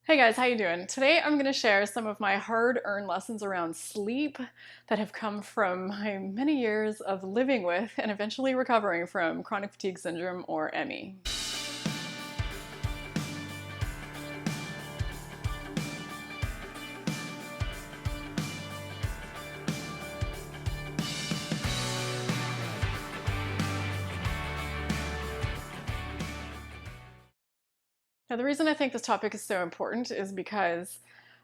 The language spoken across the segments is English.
Hey guys, how you doing? Today I'm going to share some of my hard-earned lessons around sleep that have come from my many years of living with and eventually recovering from chronic fatigue syndrome, or ME. Now, the reason I think this topic is so important is because,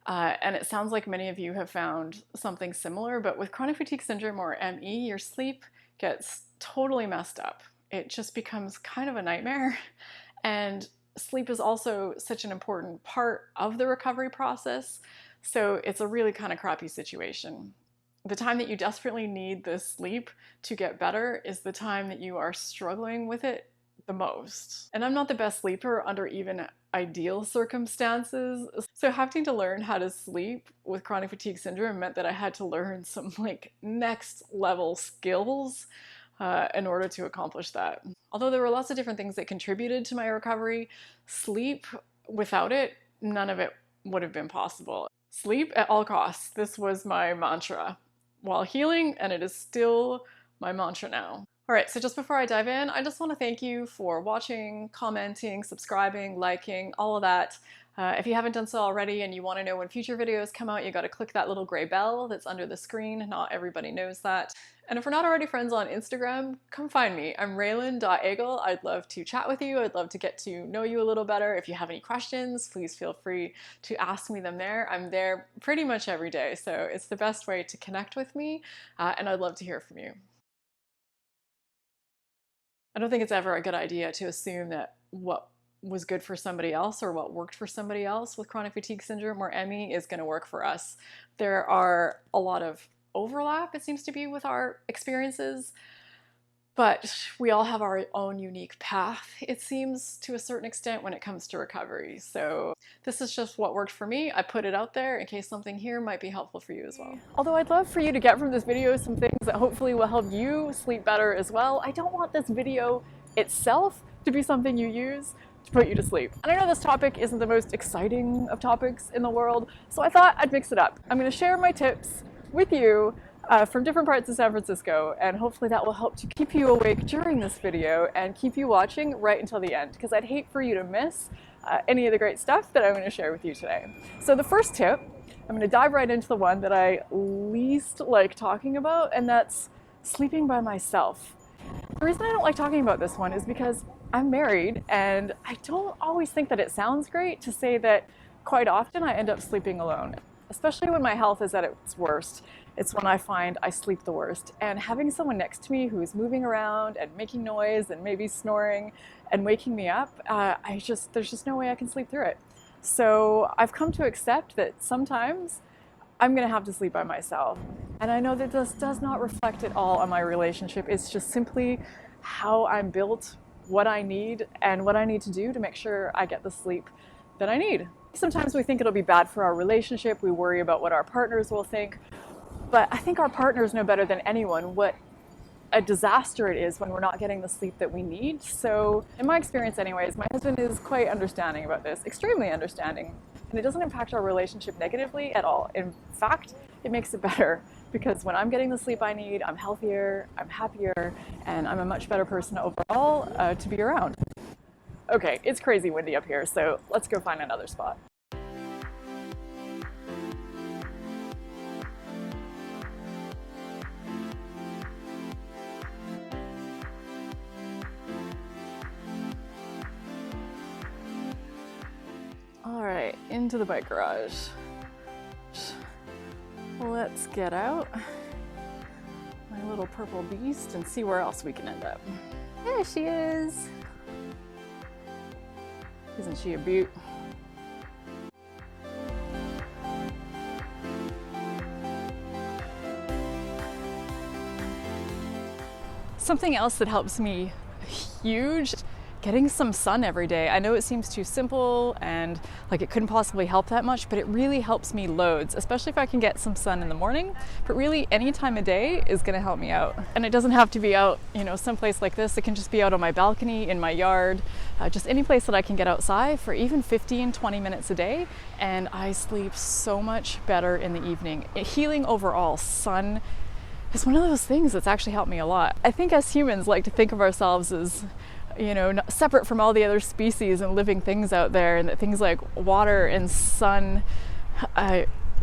and it sounds like many of you have found something similar, but with chronic fatigue syndrome, or ME, your sleep gets totally messed up. It just becomes kind of a nightmare. And sleep is also such an important part of the recovery process, so it's a really kind of crappy situation. The time that you desperately need this sleep to get better is the time that you are struggling with it the most. And I'm not the best sleeper under even ideal circumstances, so having to learn how to sleep with chronic fatigue syndrome meant that I had to learn some next level skills in order to accomplish that. Although there were lots of different things that contributed to my recovery, sleep, without it, none of it would have been possible. Sleep at all costs. This was my mantra while healing, and it is still my mantra now. All right, so just before I dive in, I just want to thank you for watching, commenting, subscribing, liking, all of that. If you haven't done so already and you want to know when future videos come out, you got to click that little gray bell that's under the screen. Not everybody knows that. And if we're not already friends on Instagram, come find me. I'm Raelan.Agle. I'd love to chat with you. I'd love to get to know you a little better. If you have any questions, please feel free to ask me them there. I'm there pretty much every day, so it's the best way to connect with me, and I'd love to hear from you. I don't think it's ever a good idea to assume that what was good for somebody else or what worked for somebody else with chronic fatigue syndrome or ME is going to work for us. There are a lot of overlap, it seems to be, with our experiences, but we all have our own unique path, it seems, to a certain extent when it comes to recovery. So this is just what worked for me. I put it out there in case something here might be helpful for you as well. Although I'd love for you to get from this video some things that hopefully will help you sleep better as well. I don't want this video itself to be something you use to put you to sleep. And I know this topic isn't the most exciting of topics in the world, so I thought I'd mix it up. I'm going to share my tips with you from different parts of San Francisco, and hopefully that will help to keep you awake during this video and keep you watching right until the end, because I'd hate for you to miss any of the great stuff that I'm going to share with you today. So the first tip, I'm going to dive right into the one that I least like talking about, and that's sleeping by myself. The reason I don't like talking about this one is because I'm married, and I don't always think that it sounds great to say that quite often I end up sleeping alone, especially when my health is at its worst. It's when I find I sleep the worst. And having someone next to me who's moving around and making noise and maybe snoring and waking me up, there's just no way I can sleep through it. So I've come to accept that sometimes I'm gonna have to sleep by myself. And I know that this does not reflect at all on my relationship. It's just simply how I'm built, what I need, and what I need to do to make sure I get the sleep that I need. Sometimes we think it'll be bad for our relationship. We worry about what our partners will think. But I think our partners know better than anyone what a disaster it is when we're not getting the sleep that we need. So in my experience anyways, my husband is quite understanding about this, extremely understanding. And it doesn't impact our relationship negatively at all. In fact, it makes it better, because when I'm getting the sleep I need, I'm healthier, I'm happier, and I'm a much better person overall to be around. Okay, it's crazy windy up here, so let's go find another spot. All right, into the bike garage. Let's get out my little purple beast and see where else we can end up. There she is. Isn't she a beaut? Something else that helps me huge getting some sun every day. I know it seems too simple and like it couldn't possibly help that much, but it really helps me loads, especially if I can get some sun in the morning. But really any time of day is going to help me out. And it doesn't have to be out, you know, someplace like this. It can just be out on my balcony, in my yard, just any place that I can get outside for even 15-20 minutes a day. And I sleep so much better in the evening. Healing overall, sun is one of those things that's actually helped me a lot. I think as humans like to think of ourselves as, you know, separate from all the other species and living things out there, and that things like water and sun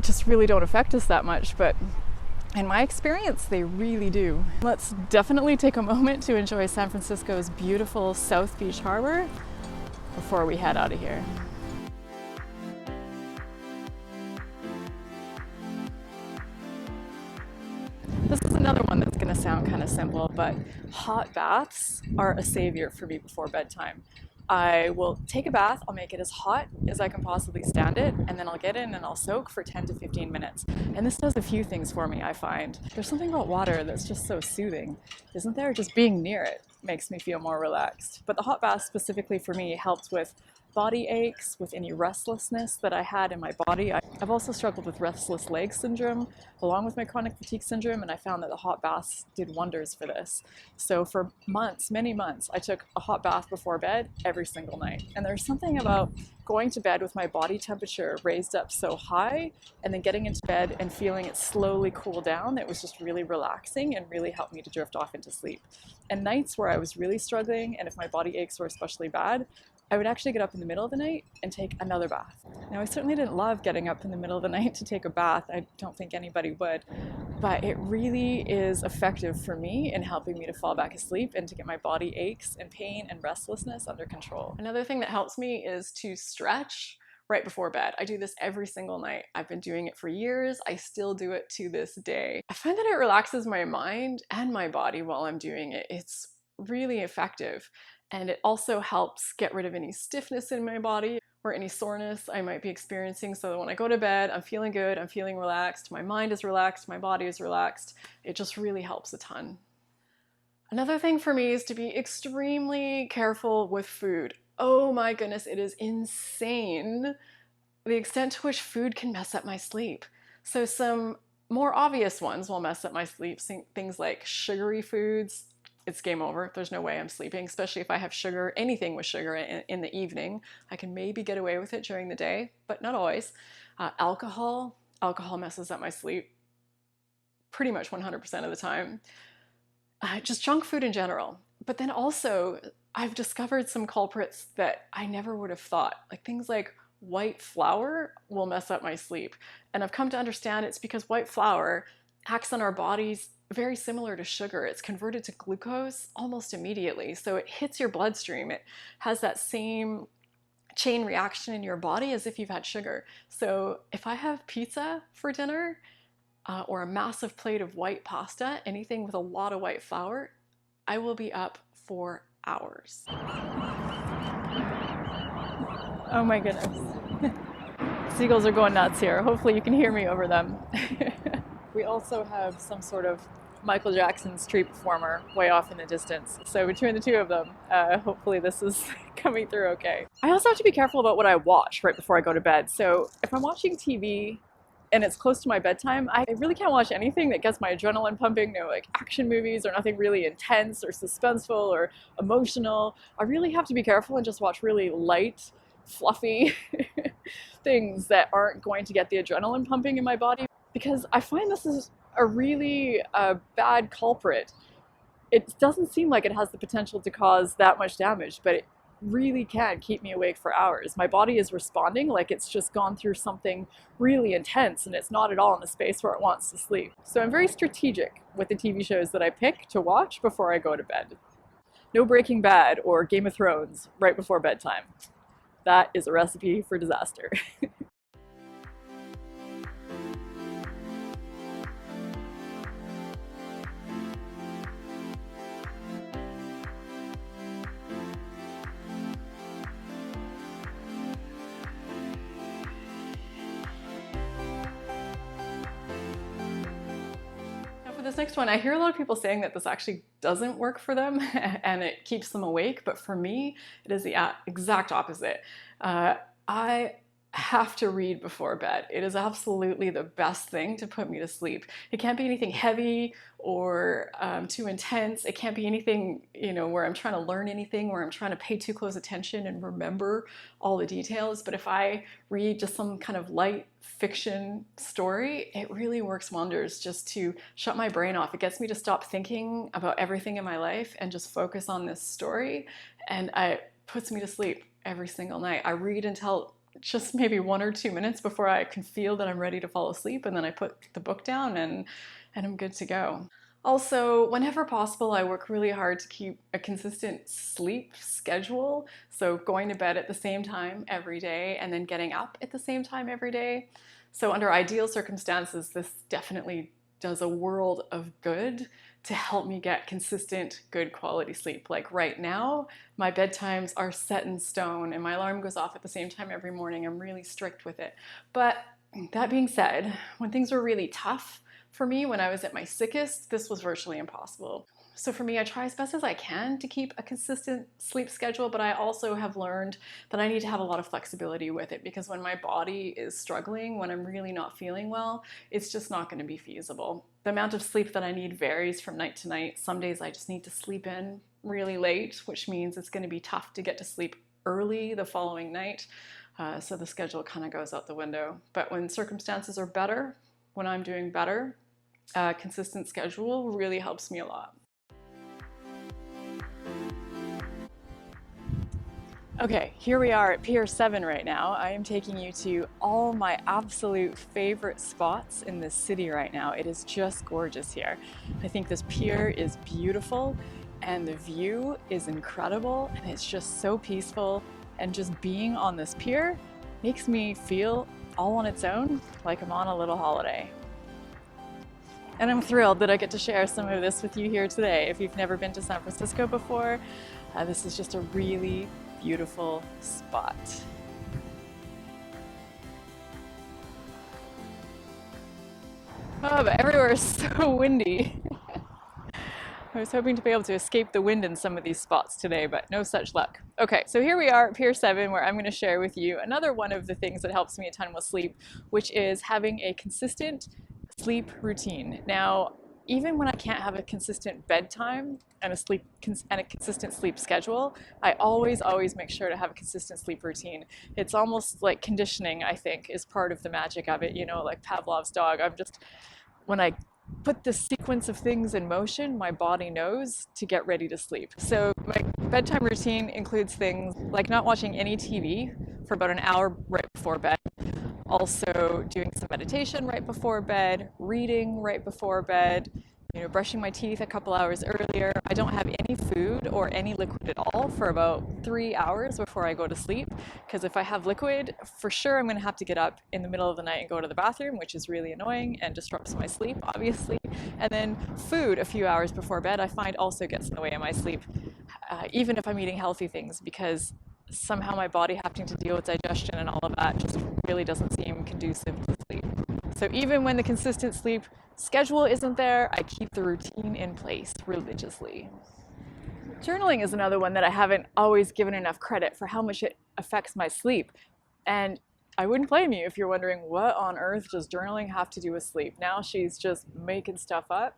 just really don't affect us that much. But in my experience, they really do. Let's definitely take a moment to enjoy San Francisco's beautiful South Beach Harbor before we head out of here. This is another one that's going to sound kind of simple, but hot baths are a savior for me before bedtime. I will take a bath, I'll make it as hot as I can possibly stand it, and then I'll get in and I'll soak for 10 to 15 minutes. And this does a few things for me, I find. There's something about water that's just so soothing, isn't there? Just being near it makes me feel more relaxed. But the hot bath specifically for me helps with body aches, with any restlessness that I had in my body. I've also struggled with restless leg syndrome along with my chronic fatigue syndrome, and I found that the hot baths did wonders for this. So for months, many months, I took a hot bath before bed every single night. And there's something about going to bed with my body temperature raised up so high and then getting into bed and feeling it slowly cool down. It was just really relaxing and really helped me to drift off into sleep. And nights where I was really struggling, and if my body aches were especially bad, I would actually get up in the middle of the night and take another bath. Now, I certainly didn't love getting up in the middle of the night to take a bath. I don't think anybody would, but it really is effective for me in helping me to fall back asleep and to get my body aches and pain and restlessness under control. Another thing that helps me is to stretch right before bed. I do this every single night. I've been doing it for years. I still do it to this day. I find that it relaxes my mind and my body while I'm doing it. It's really effective. And it also helps get rid of any stiffness in my body or any soreness I might be experiencing, so that when I go to bed, I'm feeling good, I'm feeling relaxed, my mind is relaxed, my body is relaxed. It just really helps a ton. Another thing for me is to be extremely careful with food. Oh my goodness, it is insane the extent to which food can mess up my sleep. So some more obvious ones will mess up my sleep, things like sugary foods. It's game over. There's no way I'm sleeping, especially if I have sugar, anything with sugar in the evening. I can maybe get away with it during the day, but not always. Alcohol messes up my sleep pretty much 100% of the time. Just junk food in general. But then also, I've discovered some culprits that I never would have thought. Like things like white flour will mess up my sleep. And I've come to understand it's because white flour acts on our bodies very similar to sugar. It's converted to glucose almost immediately. So it hits your bloodstream. It has that same chain reaction in your body as if you've had sugar. So if I have pizza for dinner or a massive plate of white pasta, anything with a lot of white flour, I will be up for hours. Oh my goodness. Seagulls are going nuts here. Hopefully you can hear me over them. We also have some sort of Michael Jackson street performer way off in the distance. So between the two of them, hopefully this is coming through okay. I also have to be careful about what I watch right before I go to bed. So if I'm watching TV and it's close to my bedtime, I really can't watch anything that gets my adrenaline pumping. No like action movies or nothing really intense or suspenseful or emotional. I really have to be careful and just watch really light, fluffy things that aren't going to get the adrenaline pumping in my body, because I find this is a really bad culprit. It doesn't seem like it has the potential to cause that much damage, but it really can keep me awake for hours. My body is responding like it's just gone through something really intense and it's not at all in a space where it wants to sleep. So I'm very strategic with the TV shows that I pick to watch before I go to bed. No Breaking Bad or Game of Thrones right before bedtime. That is a recipe for disaster. For this next one, I hear a lot of people saying that this actually doesn't work for them and it keeps them awake, but for me, it is the exact opposite. I have to read before bed. It is absolutely the best thing to put me to sleep. It can't be anything heavy or too intense. It can't be anything, where I'm trying to learn anything, where I'm trying to pay too close attention and remember all the details. But if I read just some kind of light fiction story, it really works wonders just to shut my brain off. It gets me to stop thinking about everything in my life and just focus on this story. And it puts me to sleep every single night. I read until just maybe 1 or 2 minutes before I can feel that I'm ready to fall asleep, and then I put the book down and I'm good to go. Also, whenever possible, I work really hard to keep a consistent sleep schedule. So going to bed at the same time every day and then getting up at the same time every day. So under ideal circumstances, this definitely does a world of good to help me get consistent, good quality sleep. Like right now, my bedtimes are set in stone and my alarm goes off at the same time every morning. I'm really strict with it. But that being said, when things were really tough for me, when I was at my sickest, this was virtually impossible. So for me, I try as best as I can to keep a consistent sleep schedule, but I also have learned that I need to have a lot of flexibility with it, because when my body is struggling, when I'm really not feeling well, it's just not going to be feasible. The amount of sleep that I need varies from night to night. Some days I just need to sleep in really late, which means it's going to be tough to get to sleep early the following night. So the schedule kind of goes out the window. But when circumstances are better, when I'm doing better, consistent schedule really helps me a lot. Okay, here we are at Pier 7 right now. I am taking you to all my absolute favorite spots in this city right now. It is just gorgeous here. I think this pier is beautiful and the view is incredible and it's just so peaceful, and just being on this pier makes me feel all on its own, like I'm on a little holiday. And I'm thrilled that I get to share some of this with you here today. If you've never been to San Francisco before, this is just a really beautiful spot. Oh, but everywhere is so windy. I was hoping to be able to escape the wind in some of these spots today, but no such luck. Okay, so here we are at Pier 7, where I'm going to share with you another one of the things that helps me a ton with sleep, which is having a consistent sleep routine. Now, even when I can't have a consistent bedtime and a consistent sleep schedule, I always make sure to have a consistent sleep routine. It's almost like conditioning, I think, is part of the magic of it, like Pavlov's dog. When I put this sequence of things in motion, my body knows to get ready to sleep. So my bedtime routine includes things like not watching any TV for about an hour right before bed. Also doing some meditation right before bed, reading right before bed, brushing my teeth a couple hours earlier. I don't have any food or any liquid at all for about 3 hours before I go to sleep, because if I have liquid, for sure I'm going to have to get up in the middle of the night and go to the bathroom, which is really annoying and disrupts my sleep, obviously. And then food a few hours before bed I find also gets in the way of my sleep, even if I'm eating healthy things, because somehow my body having to deal with digestion and all of that just really doesn't seem conducive to sleep. So even when the consistent sleep schedule isn't there, I keep the routine in place religiously. Journaling is another one that I haven't always given enough credit for how much it affects my sleep. And I wouldn't blame you if you're wondering, what on earth does journaling have to do with sleep? Now she's just making stuff up.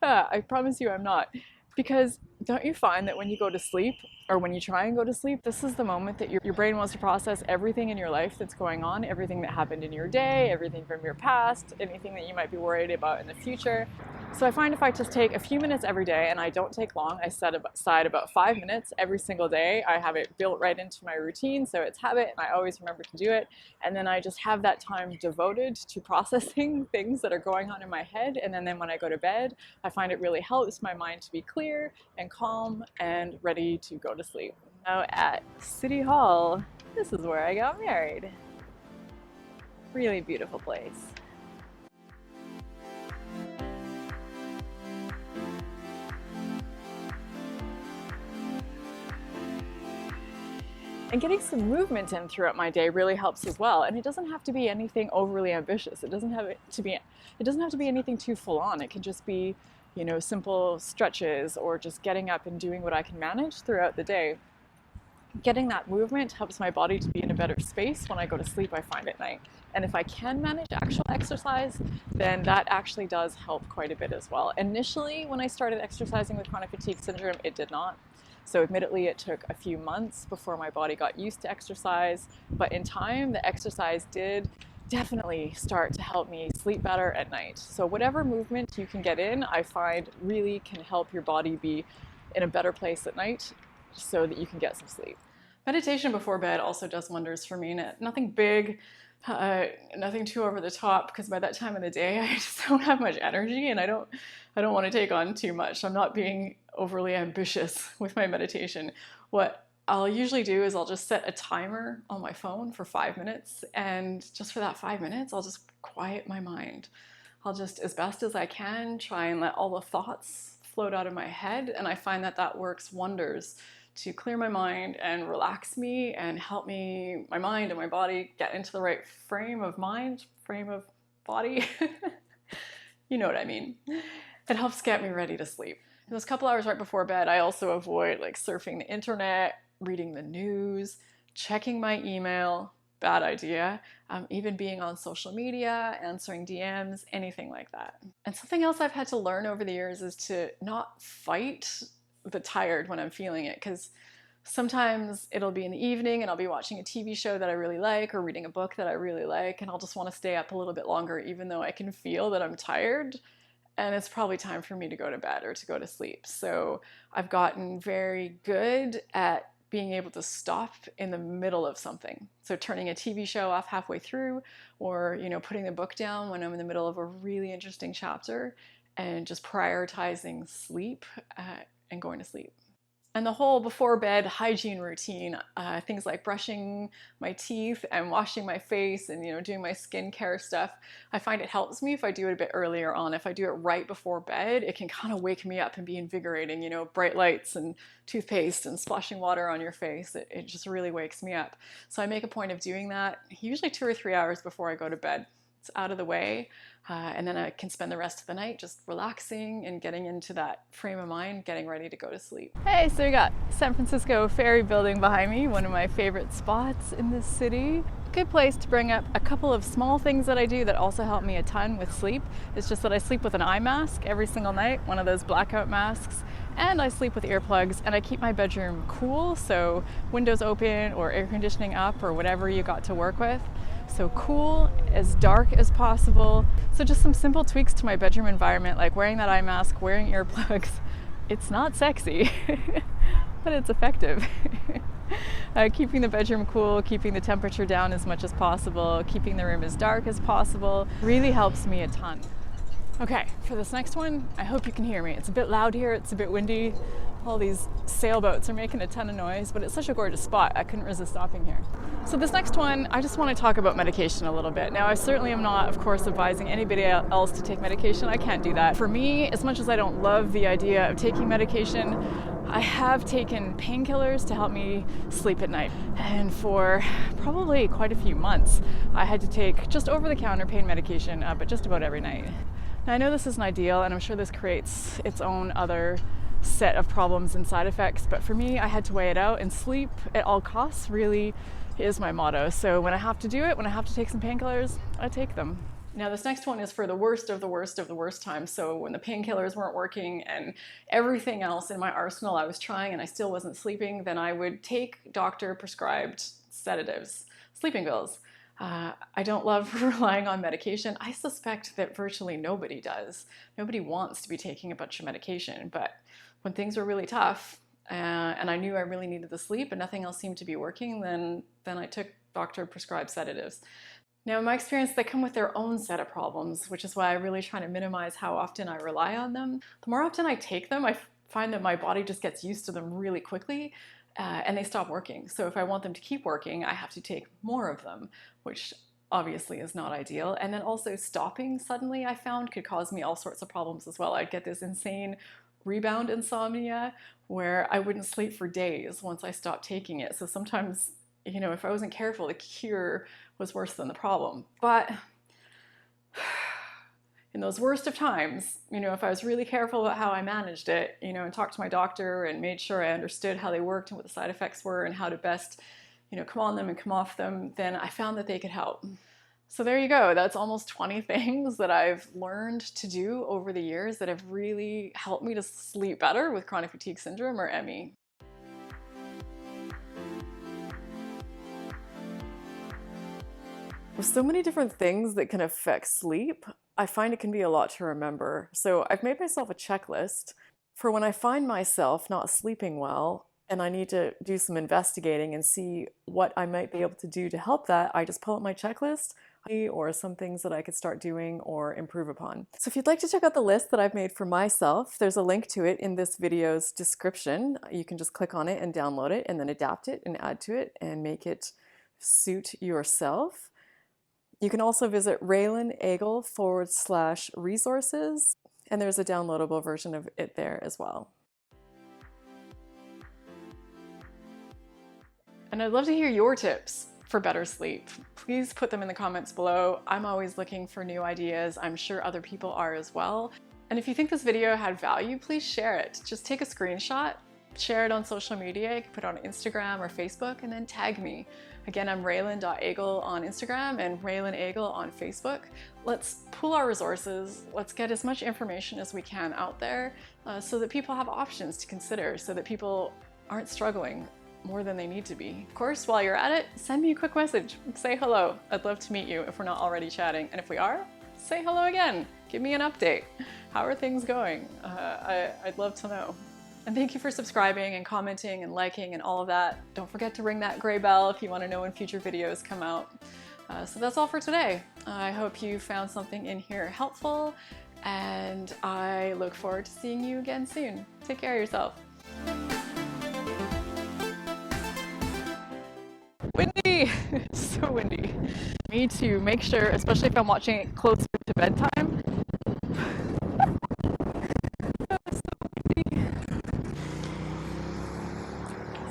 I promise you I'm not. Because don't you find that when you go to sleep, or when you try and go to sleep, this is the moment that your brain wants to process everything in your life that's going on, everything that happened in your day, everything from your past, anything that you might be worried about in the future. So I find if I just take a few minutes every day, and I don't take long, I set aside about 5 minutes every single day. I have it built right into my routine, so it's habit, and I always remember to do it. And then I just have that time devoted to processing things that are going on in my head. And then when I go to bed, I find it really helps my mind to be clear and calm and ready to go to sleep. Now at City Hall, this is where I got married. Really beautiful place. And getting some movement in throughout my day really helps as well. And it doesn't have to be anything overly ambitious. It doesn't have to be anything too full on. It can just be, simple stretches or just getting up and doing what I can manage throughout the day. Getting that movement helps my body to be in a better space when I go to sleep, I find, at night. And if I can manage actual exercise, then that actually does help quite a bit as well. Initially, when I started exercising with chronic fatigue syndrome, it did not. So admittedly, it took a few months before my body got used to exercise, but in time, the exercise did definitely start to help me sleep better at night. So whatever movement you can get in, I find really can help your body be in a better place at night so that you can get some sleep. Meditation before bed also does wonders for me. Nothing big, nothing too over the top, because by that time of the day I just don't have much energy and I don't want to take on too much. I'm not being overly ambitious with my meditation. What I'll usually do is I'll just set a timer on my phone for 5 minutes, and just for that 5 minutes I'll just quiet my mind. I'll just, as best as I can, try and let all the thoughts float out of my head, and I find that that works wonders to clear my mind and relax me and help me, my mind and my body, get into the right frame of mind, frame of body. You know what I mean. It helps get me ready to sleep. Those couple hours right before bed, I also avoid surfing the internet, reading the news, checking my email, bad idea, even being on social media, answering DMs, anything like that. And something else I've had to learn over the years is to not fight the tired when I'm feeling it, because sometimes it'll be in the evening and I'll be watching a TV show that I really like or reading a book that I really like, and I'll just want to stay up a little bit longer even though I can feel that I'm tired and it's probably time for me to go to bed or to go to sleep. So I've gotten very good at being able to stop in the middle of something. So turning a TV show off halfway through, or putting the book down when I'm in the middle of a really interesting chapter, and just prioritizing sleep and going to sleep. And the whole before bed hygiene routine, things like brushing my teeth and washing my face and doing my skincare stuff, I find it helps me if I do it a bit earlier on. If I do it right before bed, it can kind of wake me up and be invigorating. Bright lights and toothpaste and splashing water on your face, it just really wakes me up. So I make a point of doing that usually 2 or 3 hours before I go to bed. It's out of the way, and then I can spend the rest of the night just relaxing and getting into that frame of mind, getting ready to go to sleep. Hey, so we got San Francisco Ferry Building behind me, one of my favorite spots in this city. Good place to bring up a couple of small things that I do that also help me a ton with sleep. It's just that I sleep with an eye mask every single night, one of those blackout masks, and I sleep with earplugs, and I keep my bedroom cool, so windows open or air conditioning up or whatever you got to work with. So cool, as dark as possible. So just some simple tweaks to my bedroom environment, like wearing that eye mask, wearing earplugs. It's not sexy, but it's effective. Keeping the bedroom cool, keeping the temperature down as much as possible, keeping the room as dark as possible really helps me a ton. Okay, for this next one, I hope you can hear me. It's a bit loud here, it's a bit windy. All these sailboats are making a ton of noise, but it's such a gorgeous spot, I couldn't resist stopping here. So this next one, I just want to talk about medication a little bit. Now, I certainly am not, of course, advising anybody else to take medication. I can't do that. For me, as much as I don't love the idea of taking medication, I have taken painkillers to help me sleep at night. And for probably quite a few months, I had to take just over-the-counter pain medication, but just about every night. Now, I know this isn't ideal, and I'm sure this creates its own other set of problems and side effects, but for me, I had to weigh it out, and sleep at all costs really is my motto. So when I have to do it, when I have to take some painkillers, I take them. Now this next one is for the worst of the worst of the worst times. So when the painkillers weren't working and everything else in my arsenal I was trying and I still wasn't sleeping, then I would take doctor prescribed sedatives, sleeping pills. I don't love relying on medication. I suspect that virtually nobody does. Nobody wants to be taking a bunch of medication, but when things were really tough and I knew I really needed the sleep and nothing else seemed to be working, then I took doctor prescribed sedatives. Now in my experience, they come with their own set of problems, which is why I really try to minimize how often I rely on them. The more often I take them, I find that my body just gets used to them really quickly. And they stop working. So if I want them to keep working, I have to take more of them, which obviously is not ideal. And then also stopping suddenly, I found, could cause me all sorts of problems as well. I'd get this insane rebound insomnia where I wouldn't sleep for days once I stopped taking it. So sometimes, you know, if I wasn't careful, the cure was worse than the problem. But in those worst of times, you know, if I was really careful about how I managed it, you know, and talked to my doctor and made sure I understood how they worked and what the side effects were and how to best, you know, come on them and come off them, then I found that they could help. So there you go. That's almost 20 things that I've learned to do over the years that have really helped me to sleep better with chronic fatigue syndrome, or ME. With so many different things that can affect sleep, I find it can be a lot to remember. So I've made myself a checklist for when I find myself not sleeping well and I need to do some investigating and see what I might be able to do to help that. I just pull up my checklist or some things that I could start doing or improve upon. So if you'd like to check out the list that I've made for myself, there's a link to it in this video's description. You can just click on it and download it and then adapt it and add to it and make it suit yourself. You can also visit Raelan Agle /resources, and there's a downloadable version of it there as well. And I'd love to hear your tips for better sleep. Please put them in the comments below. I'm always looking for new ideas. I'm sure other people are as well. And if you think this video had value, please share it. Just take a screenshot, share it on social media. You can put it on Instagram or Facebook, and then tag me. Again, I'm Raelan.Agle on Instagram and Raelan.Agle on Facebook. Let's pool our resources. Let's get as much information as we can out there so that people have options to consider, so that people aren't struggling more than they need to be. Of course, while you're at it, send me a quick message. Say hello. I'd love to meet you if we're not already chatting. And if we are, say hello again. Give me an update. How are things going? I'd love to know. And thank you for subscribing and commenting and liking and all of that. Don't forget to ring that gray bell if you want to know when future videos come out. So that's all for today. I hope you found something in here helpful, and I look forward to seeing you again soon. Take care of yourself. Windy! So windy. Me too. Make sure, especially if I'm watching it closer to bedtime.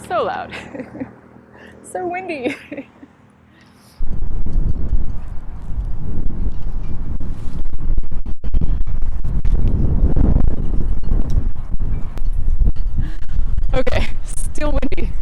So loud. So windy. Okay, still windy.